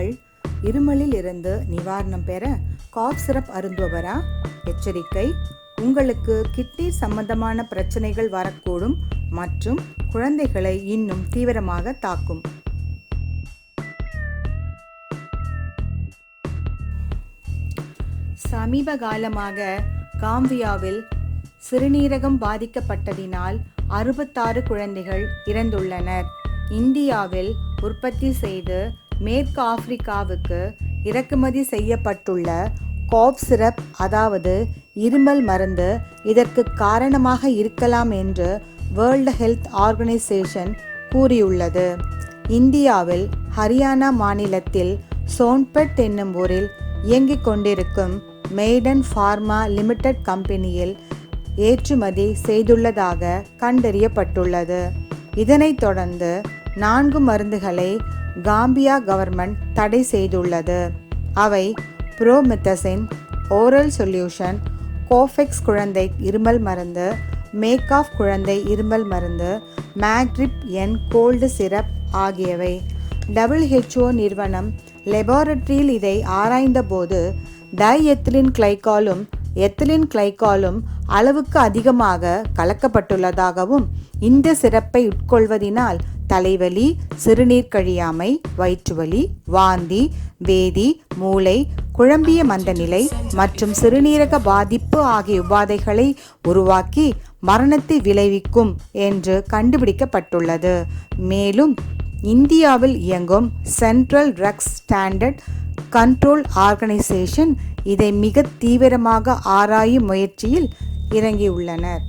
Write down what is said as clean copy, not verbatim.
நீங்கள் இருமலில் இருந்து நிவாரணம் பெற காஃப் சிரப் அருந்துபவரா? எச்சரிக்கை, உங்களுக்கு கிட்னி சம்பந்தமான பிரச்சனைகள் வரக்கூடும் மற்றும் குழந்தைகளை இன்னும் தீவிரமாக தாக்கும். சமீப காலமாக காம்பியாவில் சிறுநீரகம் பாதிக்கப்பட்டதினால் 66 குழந்தைகள் இறந்துள்ளனர். இந்தியாவில் உற்பத்தி செய்து மேற்கு ஆப்பிரிக்காவுக்கு இறக்குமதி செய்யப்பட்டுள்ள காஃப் சிரப் அதாவது இருமல் மருந்து இதற்கு காரணமாக இருக்கலாம் என்று வேர்ல்டு ஹெல்த் ஆர்கனைசேஷன் கூறியுள்ளது. இந்தியாவில் ஹரியானா மாநிலத்தில் சோன்பெட் என்னும் ஊரில் இயங்கிக் கொண்டிருக்கும் மெய்டன் ஃபார்மா லிமிடெட் கம்பெனியில் ஏற்றுமதி செய்துள்ளதாக கண்டறியப்பட்டுள்ளது. இதனைத் தொடர்ந்து 4 மருந்துகளை காம்பியா கவர்மெண்ட் தடை செய்துள்ளது. அவை புரோமெத்தசின் ஓரல் சொல்யூஷன், கோஃபெக்ஸ் குழந்தை இருமல் மருந்து, மேக்காஃப் குழந்தை இருமல் மருந்து, மேக்ட்ரிப் என் கோல்டு சிரப் ஆகியவை. WHO நிறுவனம் லெபார்டரியில் இதை ஆராய்ந்தபோது டைஎத்திலின் கிளைகாலும் எத்திலின் கிளைகாலும் அளவுக்கு அதிகமாக கலக்கப்பட்டுள்ளதாகவும் இந்த சிறப்பை உட்கொள்வதினால் தலைவலி, சிறுநீர் கழியாமை, வயிற்றுவலி, வாந்தி, வேதி, மூளை, குழம்பிய மந்தநிலை மற்றும் சிறுநீரக பாதிப்பு ஆகிய உபாதைகளை உருவாக்கி மரணத்தை விளைவிக்கும் என்று கண்டுபிடிக்கப்பட்டுள்ளது. மேலும் இந்தியாவில் இயங்கும் central drugs standard control organisation இதை மிக தீவிரமாக ஆராயும் முயற்சியில் இறங்கியுள்ளனர்.